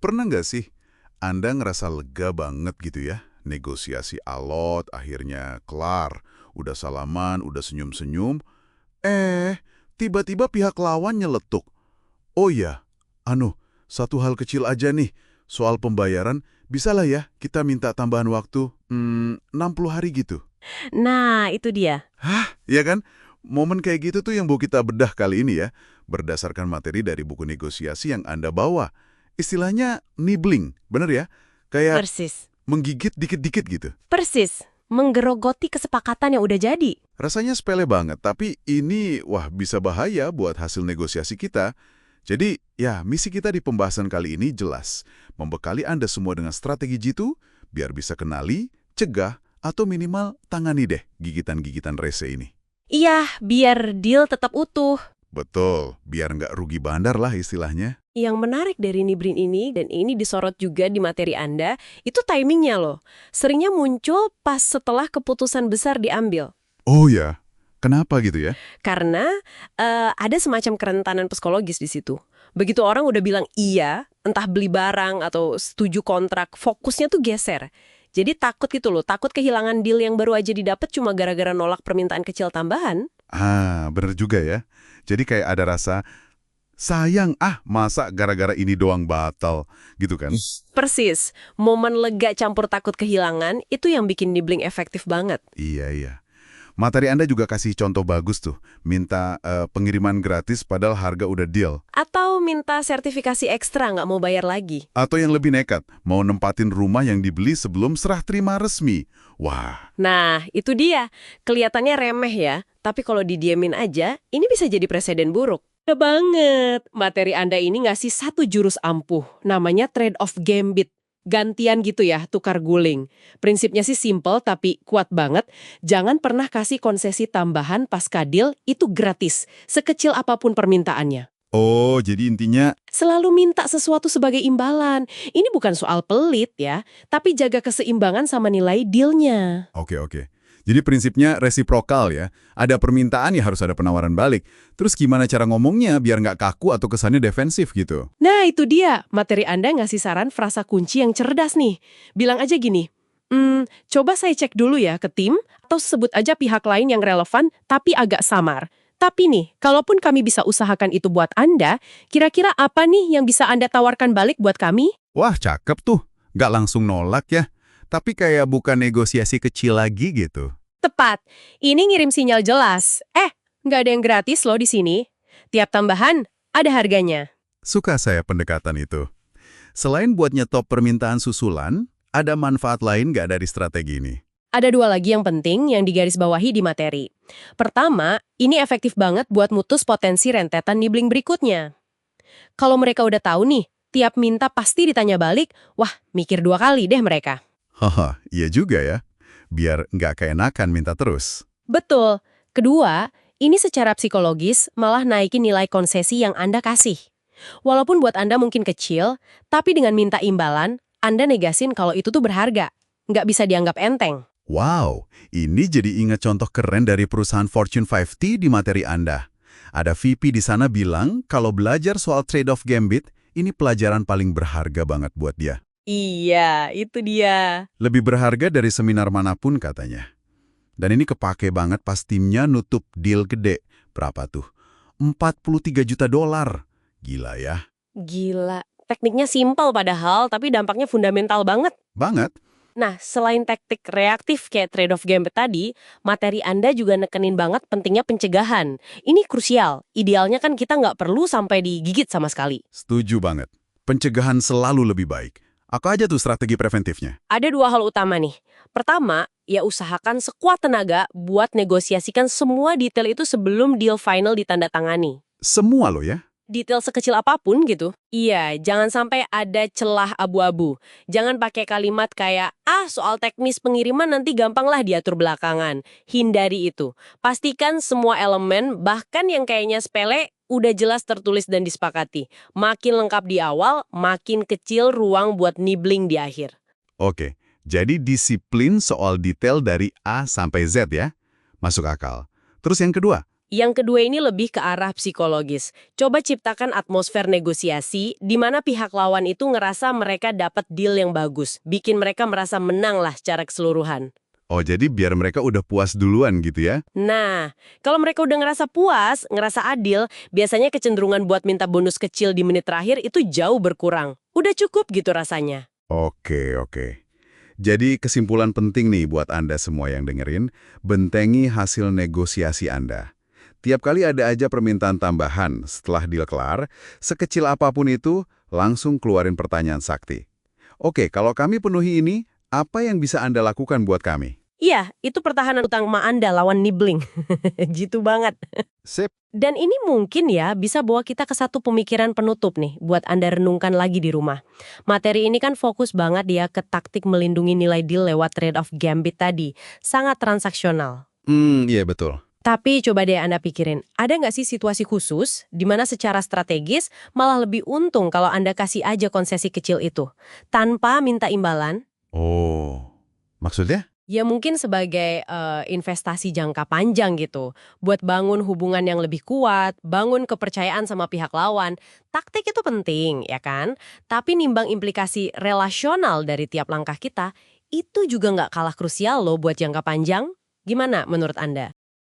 Pernah nggak sih Anda ngerasa lega banget gitu ya? Negosiasi alot akhirnya kelar. Udah salaman, udah senyum-senyum. Tiba-tiba pihak lawan nyeletuk. Oh ya, satu hal kecil aja nih. Soal pembayaran, bisalah ya kita minta tambahan waktu 60 hari gitu. Nah, itu dia. Hah? Iya kan? Momen kayak gitu tuh yang mau kita bedah kali ini ya. Berdasarkan materi dari buku negosiasi yang Anda bawa. Istilahnya nibbling, bener ya? Kayak Persis. menggigit dikit-dikit gitu. Persis. Menggerogoti kesepakatan yang udah jadi. Rasanya sepele banget, tapi ini wah bisa bahaya buat hasil negosiasi kita. Jadi ya misi kita di pembahasan kali ini jelas. Membekali Anda semua dengan strategi jitu, biar bisa kenali, cegah, atau minimal tangani deh gigitan-gigitan rese ini. Iya, biar deal tetap utuh. Betul, biar nggak rugi bandar lah istilahnya. Yang menarik dari Nibrin ini, dan ini disorot juga di materi Anda, itu timingnya loh. Seringnya muncul pas setelah keputusan besar diambil. Oh ya, kenapa gitu ya? Karena ada semacam kerentanan psikologis di situ. Begitu orang udah bilang iya, entah beli barang atau setuju kontrak, fokusnya tuh geser. Jadi takut gitu loh, takut kehilangan deal yang baru aja didapat cuma gara-gara nolak permintaan kecil tambahan. Bener juga ya. Jadi kayak ada rasa, sayang masa gara-gara ini doang batal, gitu kan? Persis, momen lega campur takut kehilangan itu yang bikin nibbling efektif banget. Iya, iya. Materi Anda juga kasih contoh bagus tuh. Minta pengiriman gratis padahal harga udah deal. Atau minta sertifikasi ekstra nggak mau bayar lagi. Atau yang lebih nekat, mau nempatin rumah yang dibeli sebelum serah terima resmi. Wah, Nah, itu dia. Kelihatannya remeh ya, tapi kalau didiemin aja, ini bisa jadi presiden buruk. Ya banget. Materi Anda ini ngasih satu jurus ampuh, namanya trade-off gambit. Gantian gitu ya, tukar guling. Prinsipnya sih simple tapi kuat banget. Jangan pernah kasih konsesi tambahan pasca deal itu gratis, sekecil apapun permintaannya. oh jadi intinya, Selalu minta sesuatu sebagai imbalan. Ini bukan soal pelit ya, tapi jaga keseimbangan sama nilai dealnya. oke. Jadi prinsipnya resiprokal ya. Ada permintaan ya harus ada penawaran balik. Terus gimana cara ngomongnya biar nggak kaku atau kesannya defensif gitu? Nah, itu dia. Materi Anda ngasih saran frasa kunci yang cerdas nih. Bilang aja gini, coba saya cek dulu ya ke tim, atau sebut aja pihak lain yang relevan, tapi agak samar. Tapi nih, kalaupun kami bisa usahakan itu buat Anda, kira-kira apa nih yang bisa Anda tawarkan balik buat kami? Wah, cakep tuh. Nggak langsung nolak ya. Tapi kayak bukan negosiasi kecil lagi gitu. Tepat. Ini ngirim sinyal jelas. Nggak ada yang gratis loh di sini. Tiap tambahan, ada harganya. Suka saya pendekatan itu. Selain buat nyetop permintaan susulan, ada manfaat lain nggak dari strategi ini? Ada dua lagi yang penting yang digarisbawahi di materi. Pertama, ini efektif banget buat mutus potensi rentetan nibbling berikutnya. Kalau mereka udah tahu nih, tiap minta pasti ditanya balik, wah mikir dua kali deh mereka. Haha, iya juga ya. Biar nggak keenakan minta terus. Betul. Kedua, ini secara psikologis malah naikin nilai konsesi yang Anda kasih. Walaupun buat Anda mungkin kecil, tapi dengan minta imbalan, Anda negasin kalau itu tuh berharga. Nggak bisa dianggap enteng. Wow, ini jadi ingat contoh keren dari perusahaan Fortune 50 di materi Anda. Ada VP di sana bilang kalau belajar soal trade-off gambit, ini pelajaran paling berharga banget buat dia. Iya, itu dia. Lebih berharga dari seminar manapun katanya. Dan ini kepake banget pas timnya nutup deal gede. Berapa tuh? 43 juta dolar. Gila ya. Gila. Tekniknya simpel padahal, tapi dampaknya fundamental banget. Banget. Nah, selain taktik reaktif kayak trade-off gambit tadi, materi Anda juga nekenin banget pentingnya pencegahan. Ini krusial. Idealnya kan kita nggak perlu sampai digigit sama sekali. Setuju banget. Pencegahan selalu lebih baik. Apa aja tuh strategi preventifnya? Ada dua hal utama nih. Pertama, ya usahakan sekuat tenaga buat negosiasikan semua detail itu sebelum deal final ditandatangani. Semua lo ya. Detail sekecil apapun gitu. Iya, jangan sampai ada celah abu-abu. Jangan pakai kalimat kayak, soal teknis pengiriman nanti gampang lah diatur belakangan. Hindari itu. Pastikan semua elemen, bahkan yang kayaknya sepele, udah jelas tertulis dan disepakati. Makin lengkap di awal, makin kecil ruang buat nibbling di akhir. Oke, jadi disiplin soal detail dari A sampai Z ya. Masuk akal. Terus yang kedua? Yang kedua ini lebih ke arah psikologis. Coba ciptakan atmosfer negosiasi di mana pihak lawan itu ngerasa mereka dapat deal yang bagus. Bikin mereka merasa menang lah secara keseluruhan. Oh, jadi biar mereka udah puas duluan gitu ya? Nah, kalau mereka udah ngerasa puas, ngerasa adil, biasanya kecenderungan buat minta bonus kecil di menit terakhir itu jauh berkurang. Udah cukup gitu rasanya. Oke, oke. Jadi kesimpulan penting nih buat Anda semua yang dengerin, bentengi hasil negosiasi Anda. Tiap kali ada aja permintaan tambahan setelah deal kelar, sekecil apapun itu, langsung keluarin pertanyaan sakti. Oke, kalau kami penuhi ini, apa yang bisa Anda lakukan buat kami? Iya, itu pertahanan utama Anda lawan nibbling. Gitu banget. Sip. Dan ini mungkin ya bisa bawa kita ke satu pemikiran penutup nih buat Anda renungkan lagi di rumah. Materi ini kan fokus banget ya ke taktik melindungi nilai deal lewat trade-off gambit tadi. Sangat transaksional. Iya betul. Tapi coba deh Anda pikirin, ada nggak sih situasi khusus di mana secara strategis malah lebih untung kalau Anda kasih aja konsesi kecil itu, tanpa minta imbalan? Oh, maksudnya? Ya mungkin sebagai investasi jangka panjang gitu, buat bangun hubungan yang lebih kuat, bangun kepercayaan sama pihak lawan. Taktik itu penting, ya kan? Tapi nimbang implikasi relasional dari tiap langkah kita, itu juga nggak kalah krusial loh buat jangka panjang. Gimana menurut Anda?